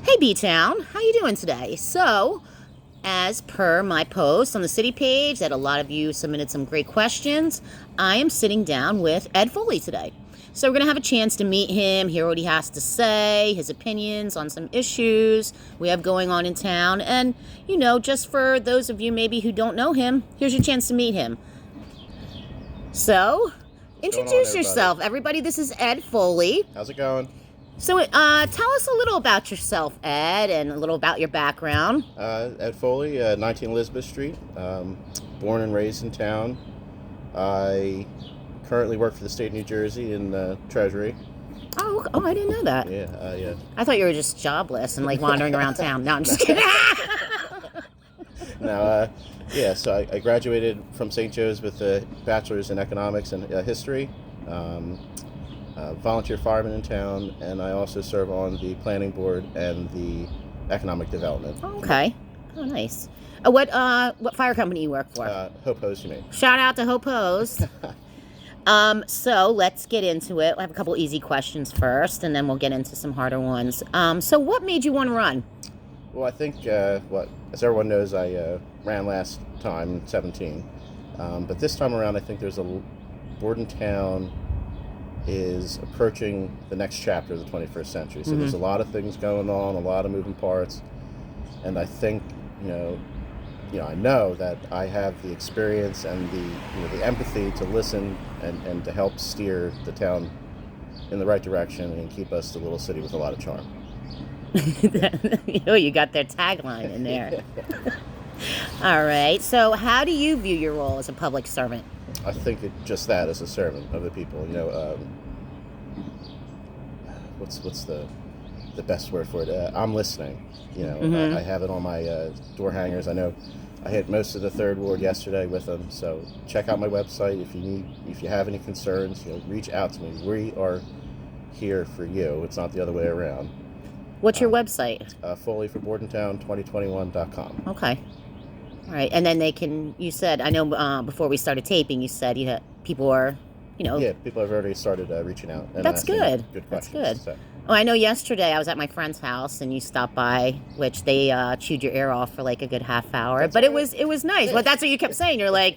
Hey B-Town, how you doing today? So, as per my post on the city page that a lot of you submitted some great questions, I am sitting down with Ed Foley today. So we're going to have a chance to meet him, hear what he has to say, his opinions on some issues we have going on in town. And, just for those of you maybe who don't know him, here's your chance to meet him. So, introduce yourself. Everybody, this is Ed Foley. How's it going? So, tell us a little about yourself, Ed, and a little about your background. Ed Foley, 19 Elizabeth Street. Born and raised in town. I currently work for the state of New Jersey in the Treasury. Oh, I didn't know that. Yeah. I thought you were just jobless and wandering around town. No, I'm just kidding. Now, so I graduated from St. Joe's with a bachelor's in economics and history. Volunteer fireman in town, and I also serve on the planning board and the economic development. Okay. Oh, nice. What fire company you work for? Hope Hose, you mean? Shout out to Hope Hose. So let's get into it. I have a couple easy questions first, and then we'll get into some harder ones. So what made you want to run? Well, I think, as everyone knows, I ran last time in 17. But this time around, I think there's Bordentown is approaching the next chapter of the 21st century. So there's a lot of things going on, a lot of moving parts. And I think, I know that I have the experience and the empathy to listen and to help steer the town in the right direction and keep us the little city with a lot of charm. You got their tagline in there. All right. So how do you view your role as a public servant? I think just that, as a servant of the people. What's the best word for it? I'm listening. I have it on my door hangers. I know I hit most of the Third Ward yesterday with them. So check out my website if you have any concerns. Reach out to me. We are here for you. It's not the other way around. What's your website? FoleyForBordentown2021.com. Okay. All right, and then you said, I know before we started taping, you said people are, Yeah, people have already started reaching out. And that's good. Good That's questions. good. So. Oh, I know yesterday I was at my friend's house and you stopped by, which they chewed your ear off for a good half hour. But it was nice. Yeah. Well, that's what you kept saying. You're like,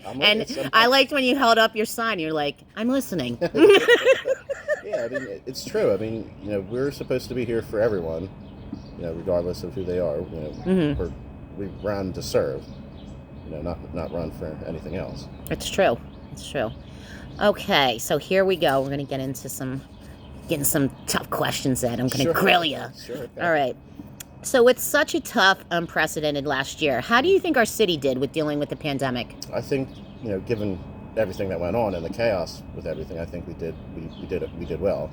I liked when you held up your sign. You're like, I'm listening. Yeah, it's true. We're supposed to be here for everyone, regardless of who they are. We run to serve. Not run for anything else. It's true. Okay, so here we go. We're going to get into some tough questions, Ed. I'm going to grill you. Sure. Okay. All right. So it's such a tough, unprecedented last year. How do you think our city did with dealing with the pandemic? I think, given everything that went on and the chaos with everything, I think we did well.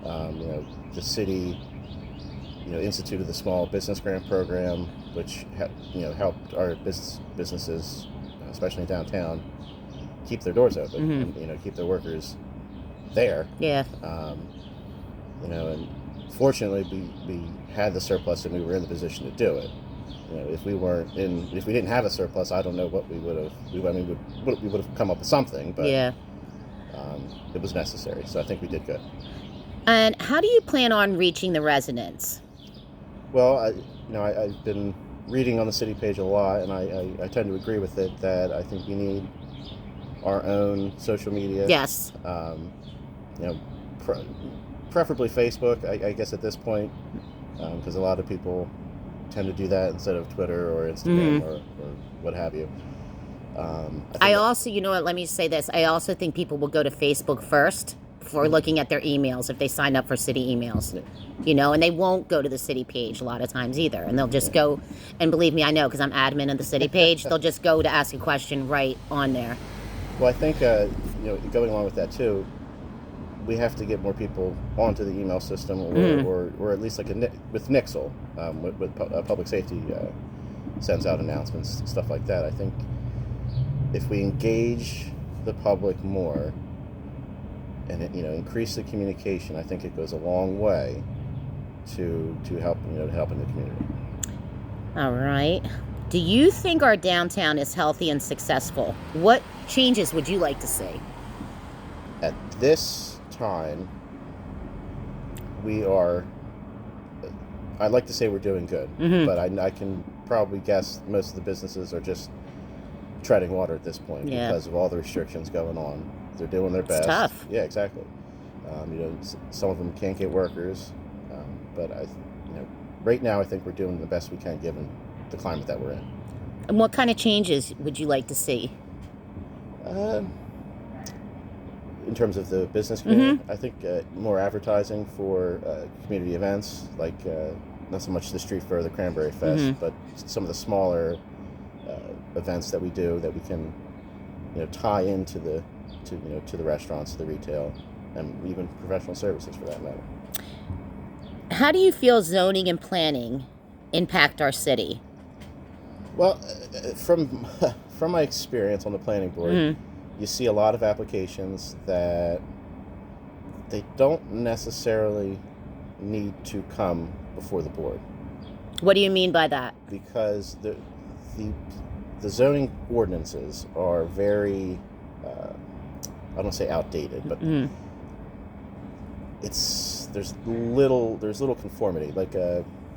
The city, instituted the small business grant program, which helped our businesses, especially downtown, keep their doors open and keep their workers there. Yeah. And fortunately we had the surplus and we were in the position to do it. If we didn't have a surplus, I don't know what we would have. We would have come up with something, but yeah. It was necessary. So I think we did good. And how do you plan on reaching the residents? Well, I've been reading on the city page a lot, and I tend to agree with it that I think we need our own social media. Yes. Preferably Facebook, I guess at this point, because a lot of people tend to do that instead of Twitter or Instagram or what have you. I also, let me say this. I also think people will go to Facebook first before looking at their emails if they sign up for city emails. And they won't go to the city page a lot of times either. And they'll just go, and believe me, I know because I'm admin of the city page, they'll just go to ask a question right on there. Well, I think, going along with that too, we have to get more people onto the email system or at least with Nixle, with public safety sends out announcements, stuff like that. I think if we engage the public more and increase the communication, I think it goes a long way to help helping the community. All right. Do you think our downtown is healthy and successful? What changes would you like to see? At this time, we are I'd like to say we're doing good, Mm-hmm. but I can probably guess most of the businesses are just treading water at this point Yeah. because of all the restrictions going on. They're doing their best. tough. Yeah, exactly. Some of them can't get workers, but right now I think we're doing the best we can given the climate that we're in. And what kind of changes would you like to see? In terms of the business community, I think more advertising for community events, like not so much the street fair or the Cranberry Fest, but some of the smaller events that we do that we can, tie into the restaurants, to the retail, and even professional services for that matter. How do you feel zoning and planning impact our city? Well, from my experience on the planning board, you see a lot of applications that they don't necessarily need to come before the board. What do you mean by that? Because the zoning ordinances are very, I don't say outdated, but there's little conformity,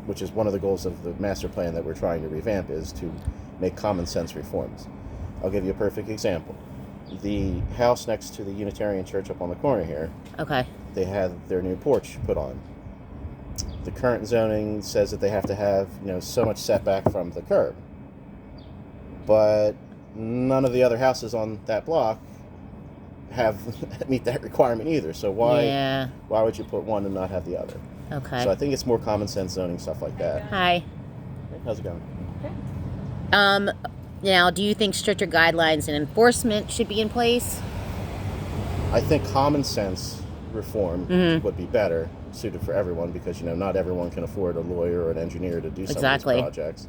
which is one of the goals of the master plan that we're trying to revamp, is to make common sense reforms. I'll give you a perfect example. The house next to the Unitarian Church up on the corner here, Okay. they had their new porch put on. The current zoning says that they have to have, so much setback from the curb. But none of the other houses on that block meet that requirement either. So why would you put one and not have the other? Okay. So I think it's more common sense zoning, stuff like that. Hi. Hey, how's it going? Now, do you think stricter guidelines and enforcement should be in place? I think common sense reform would be better suited for everyone, because not everyone can afford a lawyer or an engineer to do some of these projects.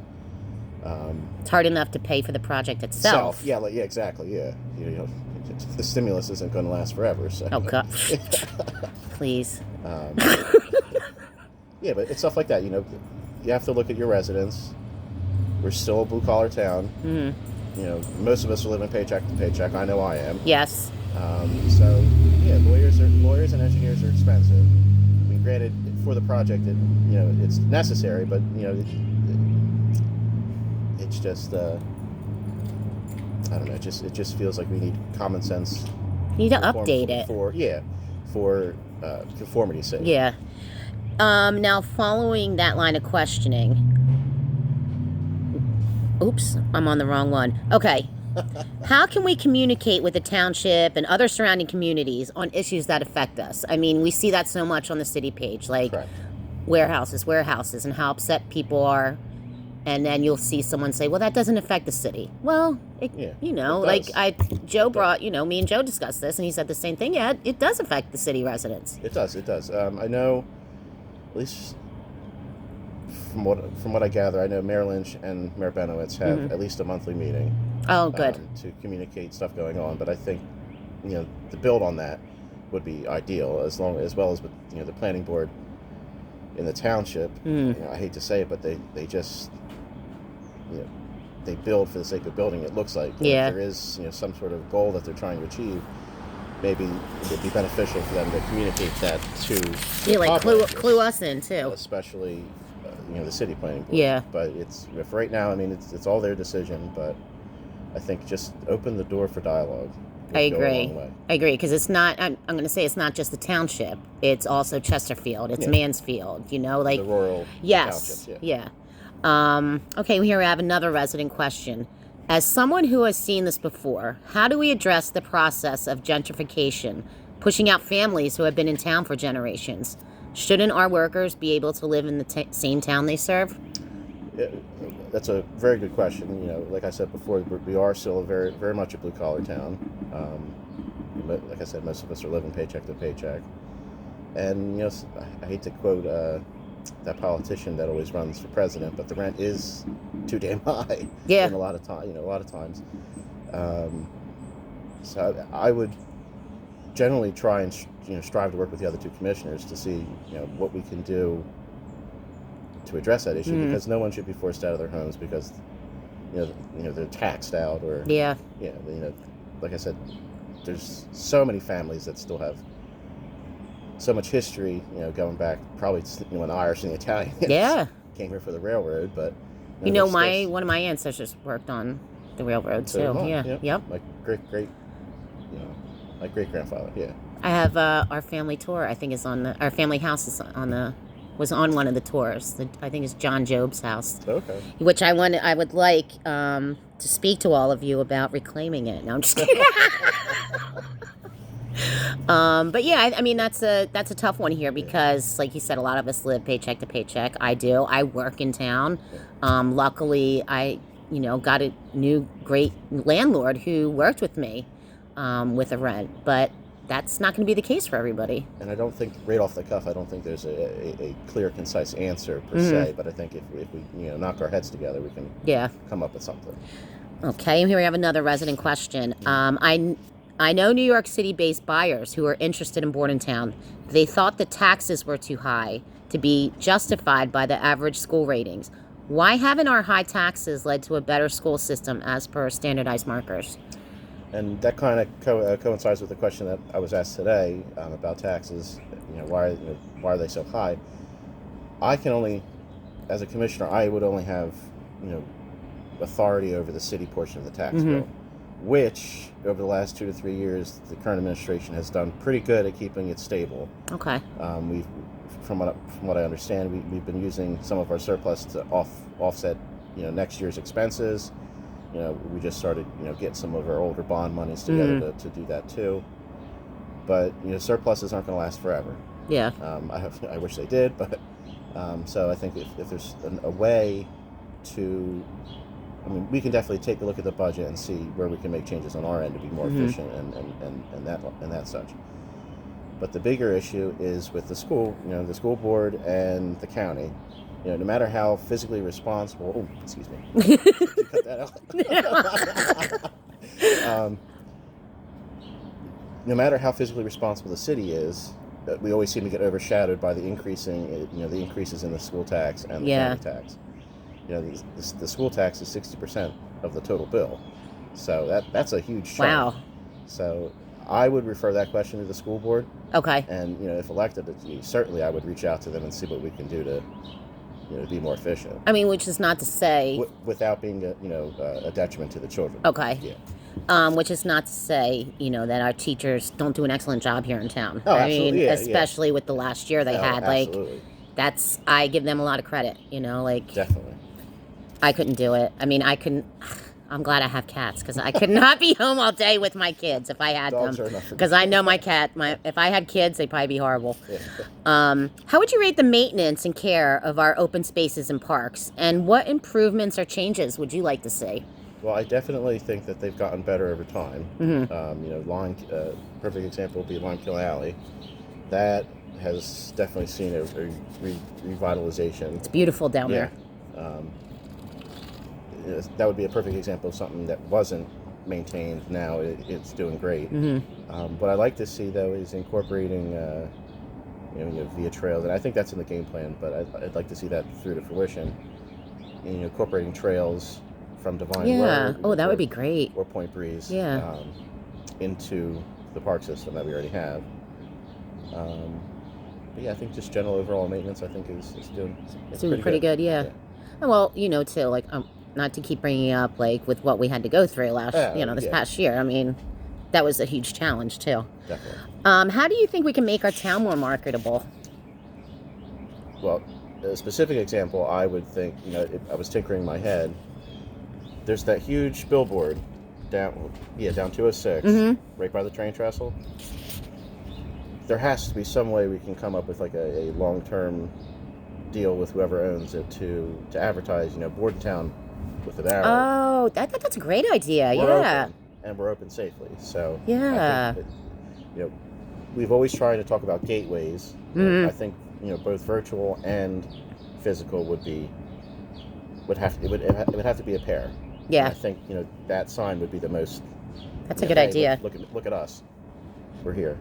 It's hard enough to pay for the project itself. Yeah, exactly. Yeah, the stimulus isn't going to last forever. So. Oh God, please. Yeah, but it's stuff like that. You have to look at your residents. We're still a blue collar town. Most of us are living paycheck to paycheck. I know I am. Yes. So yeah, lawyers and engineers are expensive. I mean, granted, for the project, it's necessary, but it's just I don't know. It just feels like we need common sense. You need to update it. For conformity's sake. Yeah. Now, following that line of questioning. Oops, I'm on the wrong one. Okay. How can we communicate with the township and other surrounding communities on issues that affect us? I mean, we see that so much on the city page, like Correct. warehouses, and how upset people are. And then you'll see someone say, well, that doesn't affect the city. Well, Joe brought, me and Joe discussed this, and he said the same thing. Yeah, it does affect the city residents. It does. I know, at least from what I gather, I know Mayor Lynch and Mayor Benowitz have at least a monthly meeting. Oh, good. To communicate stuff going on. But I think, to build on that would be ideal, as well as with, the planning board in the township. I hate to say it, but they just, they build for the sake of building, it looks like. Yeah. If there is, some sort of goal that they're trying to achieve, maybe it'd be beneficial for them to communicate that to Yeah, like clue us in, too. Especially, the city planning board. Yeah. But for right now, I mean, it's all their decision, but I think just open the door for dialogue. I agree, because it's not, I'm going to say it's not just the township. It's also Chesterfield. It's Mansfield, the rural townships. Yeah. Okay, here we have another resident question. As someone who has seen this before, how do we address the process of gentrification, pushing out families who have been in town for generations? Shouldn't our workers be able to live in the same town they serve? That's a very good question. Like I said before, we are still a very, very much a blue-collar town. Like I said, most of us are living paycheck to paycheck. And, I hate to quote that politician that always runs for president, but the rent is too damn high. Yeah. In a lot of times. So I would generally try and strive to work with the other two commissioners to see what we can do to address that issue, because no one should be forced out of their homes because they're taxed out, or like I said, there's so many families that still have so much history, going back probably when the Irish and the Italians Yeah. came here for the railroad. But one of my ancestors worked on the railroad too. Yeah. Yep. My great my great grandfather. Yeah. I have our family tour. I think is on our family house was on one of the tours. I think it's John Job's house. Okay. Which I would like to speak to all of you about reclaiming it. No, I'm just kidding. But yeah, I mean that's a tough one here because, like you said, a lot of us live paycheck to paycheck. I do. I work in town. Luckily, I got a new great landlord who worked with me with a rent, but that's not going to be the case for everybody. And I don't think, right off the cuff, I don't think there's a clear, concise answer per se. But I think if we knock our heads together, we can come up with something. Okay, and here we have another resident question. I know New York City-based buyers who are interested in Bordentown. They thought the taxes were too high to be justified by the average school ratings. Why haven't our high taxes led to a better school system as per standardized markers? And that kind of coincides with the question that I was asked today about taxes. Why are they so high? I can only, as a commissioner, I would only have authority over the city portion of the tax bill, which over the last 2 to 3 years, the current administration has done pretty good at keeping it stable. Okay. From what I understand, we've been using some of our surplus to offset next year's expenses. We just started getting some of our older bond monies together to do that too. But surpluses aren't going to last forever. Yeah. I wish they did, but so I think if there's a way to, we can definitely take a look at the budget and see where we can make changes on our end to be more efficient and that such. But the bigger issue is with the school board and the county. No matter how physically responsible. Oh, excuse me. Cut that out. No matter how physically responsible the city is, we always seem to get overshadowed by the increases in the school tax and the county tax. The school tax is 60% of the total bill, so that's a huge chunk. Wow. So I would refer that question to the school board. Okay. And if elected, certainly I would reach out to them and see what we can do to be more efficient. Which is not to say without being a detriment to the children. Okay. Yeah. Which is not to say that our teachers don't do an excellent job here in town. Oh, absolutely. Especially with the last year they had. Absolutely. I give them a lot of credit. Definitely. I couldn't do it. I'm glad I have cats because I could not be home all day with my kids if I had Dogs them. Because I know my cat. If I had kids, they'd probably be horrible. Yeah. How would you rate the maintenance and care of our open spaces and parks? And what improvements or changes would you like to see? Well, I definitely think that they've gotten better over time. Perfect example would be Limekiln Alley. That has definitely seen a revitalization. It's beautiful down there. That would be a perfect example of something that wasn't maintained. Now it's doing great. What I'd like to see, though, is incorporating via trails, and I think that's in the game plan, but I'd like to see that through to fruition. Incorporating trails from Divine Road. That would be great. Or Point Breeze. Yeah. Into the park system that we already have. But yeah, I think just general overall maintenance, I think is doing pretty good. Yeah. Well, too, not to keep bringing up with what we had to go through this past year. That was a huge challenge too. Definitely. How do you think we can make our town more marketable? Well, a specific example, I would think, I was tinkering in my head. There's that huge billboard down 206, right by the train trestle. There has to be some way we can come up with a long-term deal with whoever owns it to advertise, Bordentown with an arrow. Oh, that's a great idea. We're open safely. So yeah, I think we've always tried to talk about gateways. I think both virtual and physical would have to be a pair. Yeah, and I think that sign would be the most. That's a good idea. Look at us. We're here.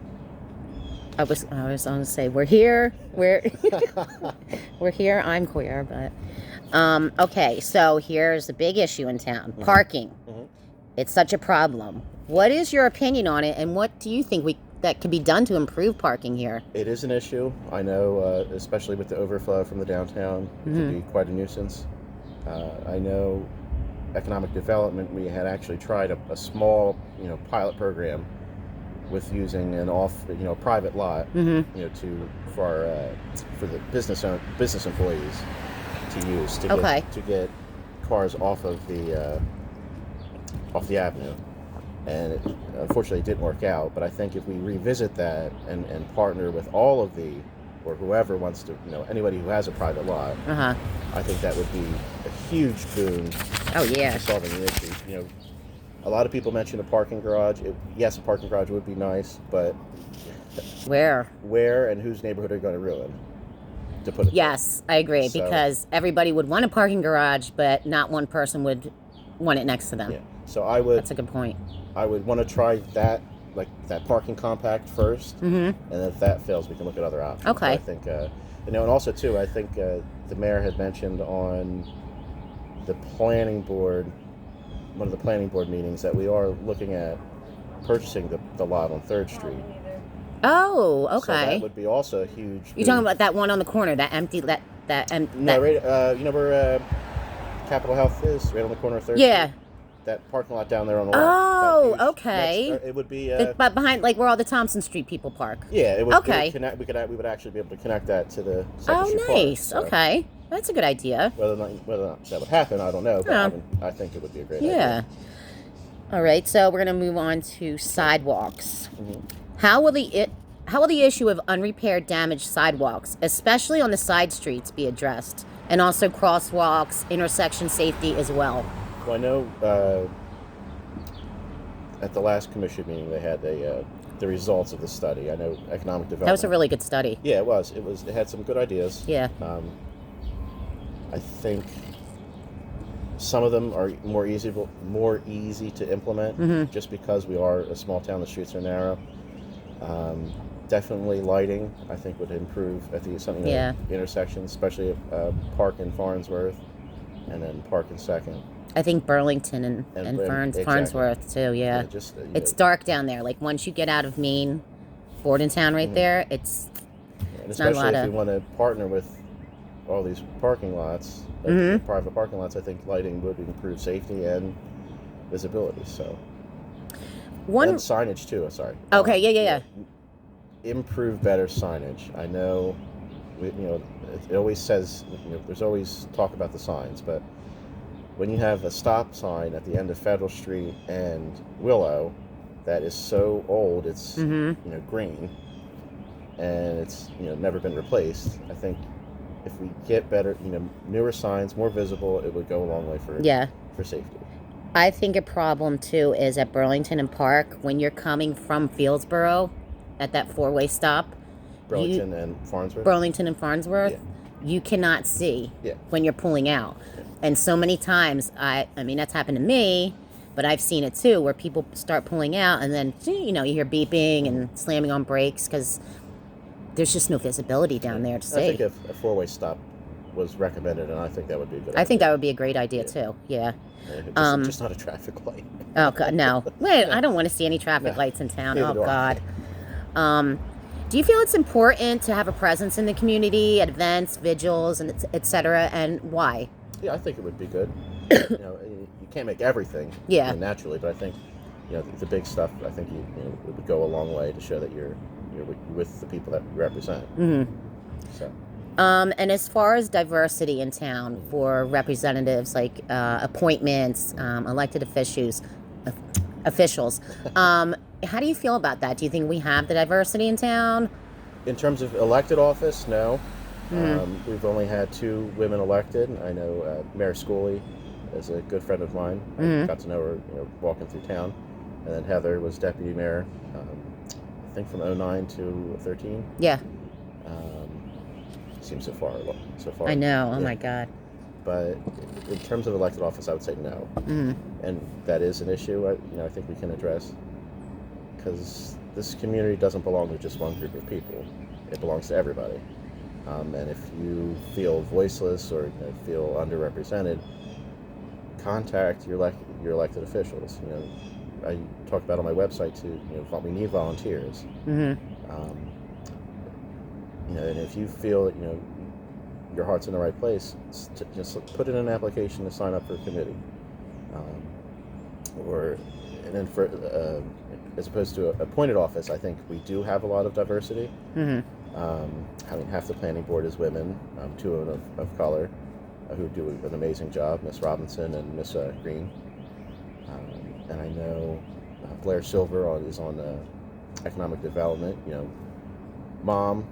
I was going to say we're here. We're here. I'm queer, but okay. So here's the big issue in town: parking. It's such a problem. What is your opinion on it, and what do you think that could be done to improve parking here. It is an issue. I know, especially with the overflow from the downtown, it can be quite a nuisance. I know economic development, we had actually tried a small, pilot program with using an private lot, for the business employees to use to get cars off of the avenue. And it, unfortunately, it didn't work out. But I think if we revisit that and partner with all of or whoever wants to, anybody who has a private lot, I think that would be a huge boon to solving the issue. A lot of people mention a parking garage. Yes, a parking garage would be nice, but where and whose neighborhood are you going to ruin? To put it yes, I agree, because everybody would want a parking garage, but not one person would want it next to them. Yeah. So I would. That's a good point. I would want to try that, like that parking compact first, and if that fails, we can look at other options. Okay. But I think, and also too, I think the mayor had mentioned on the planning board, one of the planning board meetings, that we are looking at purchasing the lot on 3rd Street. Oh, okay. So that would be also a huge. You're talking about that one on the corner, that empty, No, right. Where Capitol Health is, right on the corner of 3rd Street. That parking lot down there on the left. Oh, okay. It would be. But behind, like where all the Thompson Street people park. Yeah, it would. Okay. It would we would actually be able to connect that to the. Second Street nice. Park, so. Okay, that's a good idea. Whether or not that would happen, I don't know. But I think it would be a great idea. Yeah. All right, so we're gonna move on to sidewalks. How will the issue of unrepaired, damaged sidewalks, especially on the side streets, be addressed, and also crosswalks, intersection safety as well? Well, I know at the last commission meeting they had the results of the study. I know economic development. That was a really good study. Yeah, it was. It had some good ideas. Yeah. I think some of them are more easy to implement, just because we are a small town. The streets are narrow. Definitely lighting, I think, would improve at something like intersections, especially at Park and Farnsworth, and then Park and 2nd. I think Burlington and Farnsworth too. Yeah, it's dark down there. Like once you get out of Main, Bordentown, right there, it's especially not a lot if we want to partner with all these parking lots, private parking lots. I think lighting would improve safety and visibility. So and signage too. Sorry. Okay. Yeah. Improve better signage. I know, it always says, there's always talk about the signs, but when you have a stop sign at the end of Federal Street and Willow that is so old, it's green, and it's never been replaced, I think if we get better, newer signs, more visible, it would go a long way for safety. I think a problem too is at Burlington and Park, when you're coming from Fieldsboro at that 4-way stop. Burlington and Farnsworth. You cannot see when you're pulling out. And so many times, I mean, that's happened to me, but I've seen it too, where people start pulling out and then, you hear beeping and slamming on brakes because there's just no visibility down there to see. I think if a 4-way stop was recommended, and I think that would be a good idea. I think that would be a great idea too, yeah. Just not a traffic light. Oh, God, no. Wait, I don't want to see any traffic lights in town. Oh, God. Do you feel it's important to have a presence in the community at events, vigils, and et cetera, and why? Yeah, I think it would be good. You can't make everything naturally, but I think the big stuff. I think it would go a long way to show that you're with the people that you represent. So. And as far as diversity in town for representatives, like appointments, elected officials, how do you feel about that? Do you think we have the diversity in town? In terms of elected office, no. We've only had 2 women elected. I know Mayor Schooley is a good friend of mine. I got to know her walking through town. And then Heather was deputy mayor, I think from 2009 to 13. Yeah. Seems so far. I know. Oh, my God. But in terms of elected office, I would say no. And that is an issue I think we can address, because this community doesn't belong to just one group of people. It belongs to everybody. And if you feel voiceless or feel underrepresented, contact your elected officials. I talk about on my website too. We need volunteers. Mm-hmm. And if you feel that your heart's in the right place, just put in an application to sign up for a committee, and then for as opposed to a appointed office, I think we do have a lot of diversity. Mm-hmm. Half the planning board is women, two of color, who do an amazing job, Miss Robinson and Miss Green. And I know Blair Silver is on economic development. Mom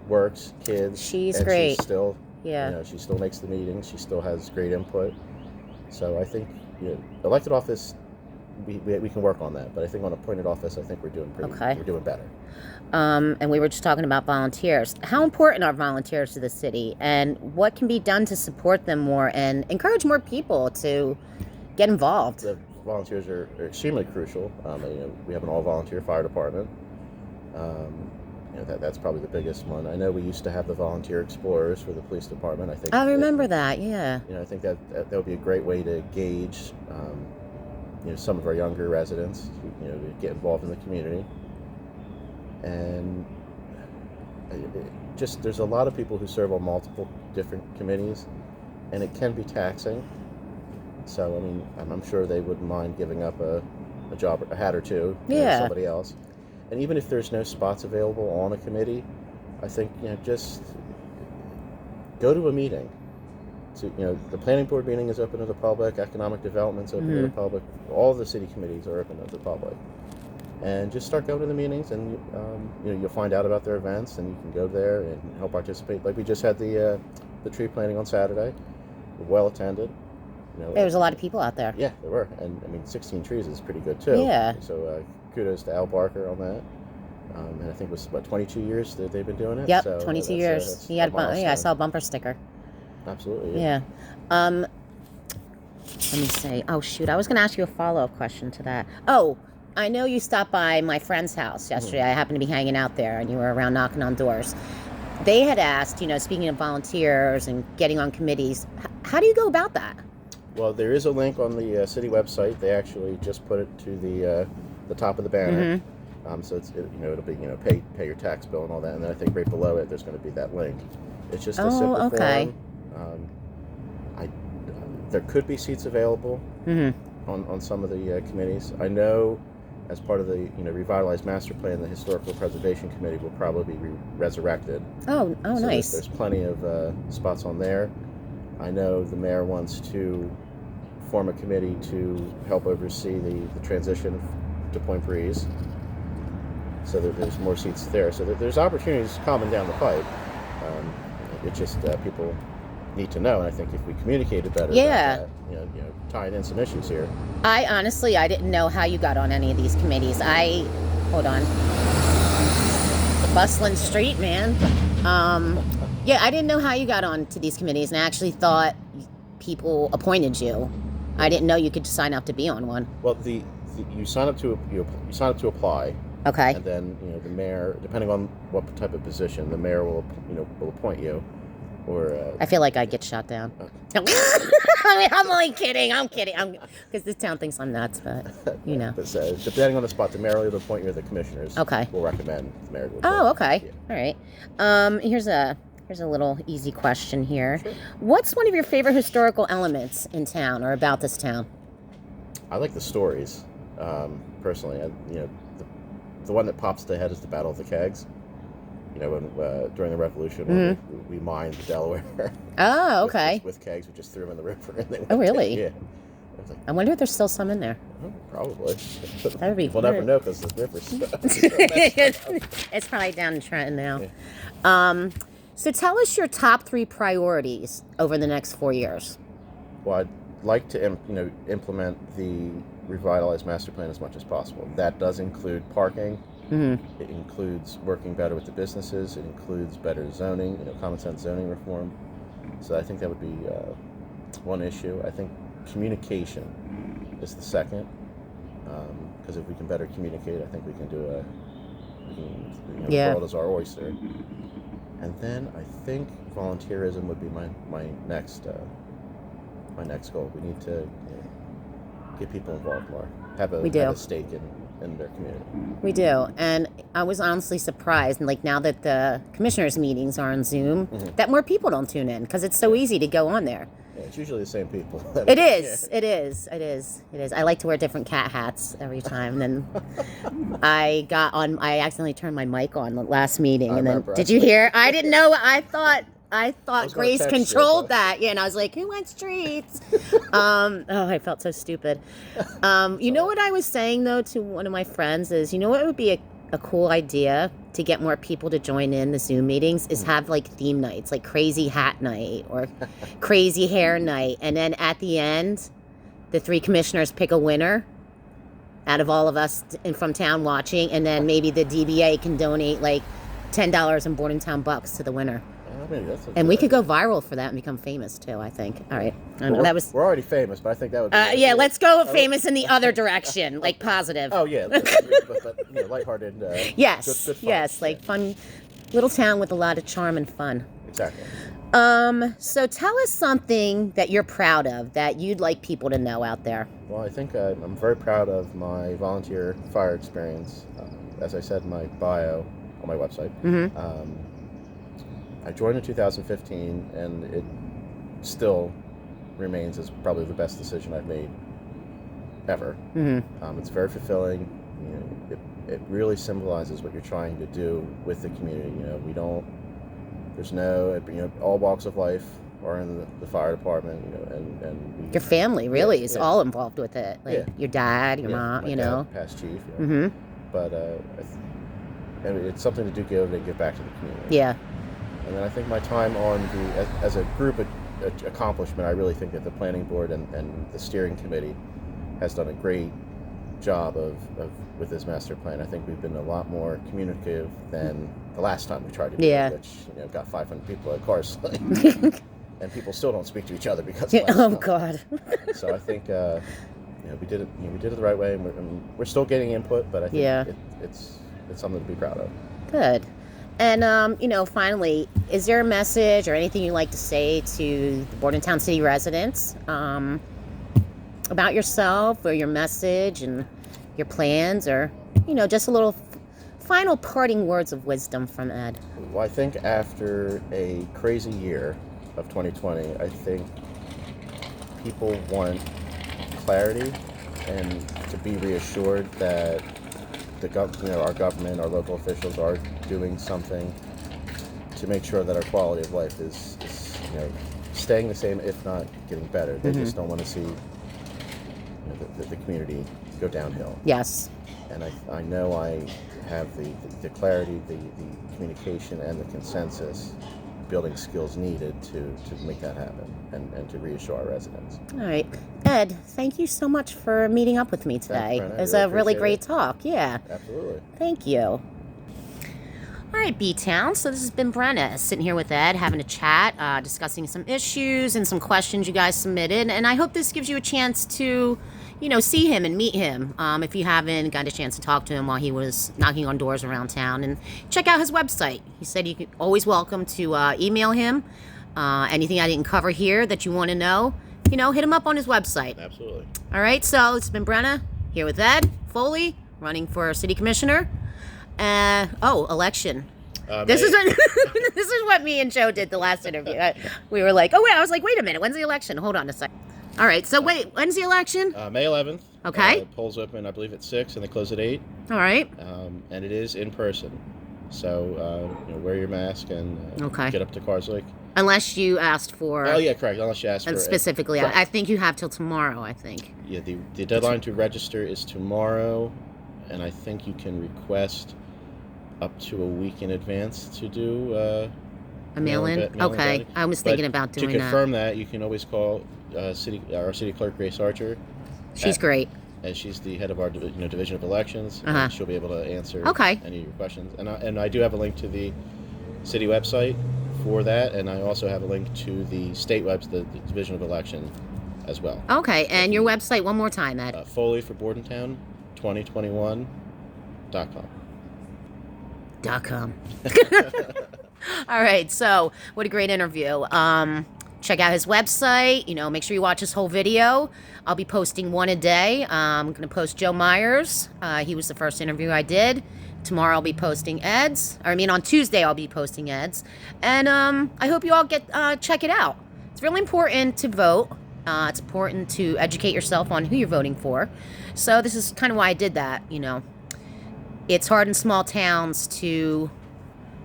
works, kids. She's and great. She's still, yeah. She still makes the meetings. She still has great input. So I think, elected office, we can work on that. But I think on appointed office, I think we're doing we're doing better. And we were just talking about volunteers. How important are volunteers to the city, and what can be done to support them more and encourage more people to get involved? The volunteers are extremely crucial. We have an all-volunteer fire department. That's probably the biggest one. I know we used to have the volunteer explorers for the police department. I remember that. Yeah. I think that would be a great way to gauge, some of our younger residents, to get involved in the community. And there's a lot of people who serve on multiple different committees, and it can be taxing. So I'm sure they wouldn't mind giving up a job, a hat or two, to somebody else. And even if there's no spots available on a committee, I think just go to a meeting. So the planning board meeting is open to the public, economic development's open to the public, all the city committees are open to the public. And just start going to the meetings, and you'll find out about their events, and you can go there and help participate. Like we just had the tree planting on Saturday, well attended. There was a lot of people out there. Yeah, there were, and 16 trees is pretty good too. Yeah. So kudos to Al Barker on that. And I think it was 22 years that they've been doing it. Yep, so 22 years. He had I saw a bumper sticker. Absolutely. Yeah. Let me say. Oh shoot, I was going to ask you a follow-up question to that. Oh. I know you stopped by my friend's house yesterday. I happened to be hanging out there, and you were around knocking on doors. They had asked, speaking of volunteers and getting on committees, how do you go about that? Well, there is a link on the city website. They actually just put it to the top of the banner. So it'll be pay your tax bill and all that, and then I think right below it there's going to be that link. It's just a simple form. There could be seats available on some of the committees. I know. As part of the revitalized master plan, the historical preservation committee will probably be resurrected. So nice. There's plenty of spots on there. I know the mayor wants to form a committee to help oversee the transition to Point Breeze, so that there's more seats there. So that there's opportunities coming down the pipe. It's just people need to know, and I think if we communicated better, about that, tying in some issues here. I didn't know how you got on any of these committees. Hold on. The bustling street, man. I didn't know how you got on to these committees, and I actually thought people appointed you. I didn't know you could sign up to be on one. Well, you sign up to apply. Okay. And then the mayor, depending on what type of position, the mayor will appoint you. Or I feel like I get shot down. I'm only kidding. I'm kidding. Because this town thinks I'm nuts, but But depending on the spot, the mayor will appoint you. The commissioners. Okay. Will recommend the mayor. Oh, okay. Yeah. All right. Here's a little easy question here. Sure. What's one of your favorite historical elements in town or about this town? I like the stories. Personally, the one that pops to the head is the Battle of the Kegs. When during the Revolution, when we mined the Delaware. Oh, okay. with kegs, we just threw them in the river. And they oh, really? Yeah. I wonder if there's still some in there. Probably. That would be. We'll never know because the river's. It's probably down in Trenton now. Yeah. So tell us your top 3 priorities over the next 4 years. Well, I'd like to implement the revitalized master plan as much as possible. That does include parking. It includes working better with the businesses. It includes better zoning, common sense zoning reform. So I think that would be one issue. I think communication is the second, because if we can better communicate, I think we can do the world is our oyster. And then I think volunteerism would be my next goal. We need to get people involved more. have We do. a stake in their community. We do. And I was honestly surprised, and like now that the commissioners' meetings are on Zoom, that more people don't tune in because it's so easy to go on there. Yeah, it's usually the same people. It is. It is. It is. It is. I like to wear different cat hats every time. And then I accidentally turned my mic on the last meeting. And then, did you hear? I didn't know. I thought Grace controlled that. Yeah, and I was like, who wants treats? I felt so stupid. You know what I was saying, though, to one of my friends is, you know what would be a cool idea to get more people to join in the Zoom meetings is have like theme nights, like crazy hat night or crazy hair night. And then at the end, the 3 commissioners pick a winner out of all of us from town watching. And then maybe the DBA can donate like $10 in Bordentown bucks to the winner. And we could go viral for that and become famous too, I think. All right. I know we're already famous, but I think that would be... yeah, let's go famous in the other direction, like positive. Oh, yeah. but lighthearted. Yes. Good fun. Yes, like fun little town with a lot of charm and fun. Exactly. So tell us something that you're proud of that you'd like people to know out there. Well, I think I'm very proud of my volunteer fire experience. As I said in my bio on my website. I joined in 2015, and it still remains as probably the best decision I've made ever. It's very fulfilling. It really symbolizes what you're trying to do with the community. There's no, all walks of life are in the fire department. And your family really is all involved with it. Like your dad, your mom. My dad, past chief. But it's something to give back to the community. Yeah. And then I think my time on as a group accomplishment, I really think that the planning board and the steering committee has done a great job of with this master plan. I think we've been a lot more communicative than the last time we tried to do it, which got 500 people at Cars. And people still don't speak to each other because of that. God. So I think we did it. We did it the right way, and we're still getting input, but I think it's something to be proud of. Good. And, finally, is there a message or anything you'd like to say to the Bordentown City residents about yourself or your message and your plans or, just a little final parting words of wisdom from Ed? Well, I think after a crazy year of 2020, I think people want clarity and to be reassured that our government, our local officials are doing something to make sure that our quality of life is staying the same, if not getting better. They just don't want to see the community go downhill. Yes. And I know I have the clarity, the communication, and the consensus building skills needed to make that happen and to reassure our residents. All right. Ed, thank you so much for meeting up with me today. It was a really great talk. Yeah. Absolutely. Thank you. All right, B-Town. So this has been Brenna sitting here with Ed, having a chat, discussing some issues and some questions you guys submitted. And I hope this gives you a chance to, see him and meet him if you haven't got a chance to talk to him while he was knocking on doors around town. And check out his website. He said you could always welcome to email him. Anything I didn't cover here that you want to know, hit him up on his website. Absolutely. All right, so it's been Brenna here with Ed Foley, running for city commissioner. Election. This is what me and Joe did the last interview. We were like, I was like, wait a minute, when's the election? Hold on a second. All right, so wait, when's the election? May 11th. Okay. Polls open, I believe, at 6, and they close at 8. All right. And it is in person. So, wear your mask and get up to Cars Lake. Unless you asked for... Oh, yeah, correct. Unless you asked for... Specifically, I think you have till tomorrow, I think. Yeah, the deadline to register is tomorrow, and I think you can request up to a week in advance to do... a mail-in? Okay, I was thinking about doing that. To confirm that, you can always call our city clerk, Grace Archer. She's great. And she's the head of our division of elections. And she'll be able to answer any of your questions. And I do have a link to the city website for that, and I also have a link to the state website, the division of election, as well. Okay, and your website one more time, Ed. Foley for Bordentown 2021.com. .com. All right, so what a great interview. check out his website. Make sure you watch his whole video. I'll be posting one a day. I'm going to post Joe Myers. He was the first interview I did. Tomorrow I'll be posting Ed's. On Tuesday I'll be posting Ed's. And I hope you all check it out. It's really important to vote. It's important to educate yourself on who you're voting for. So this is kind of why I did that. It's hard in small towns to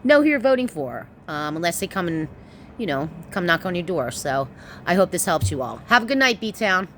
know who you're voting for, unless they come and, come knock on your door. So I hope this helps you all. Have a good night, B-Town.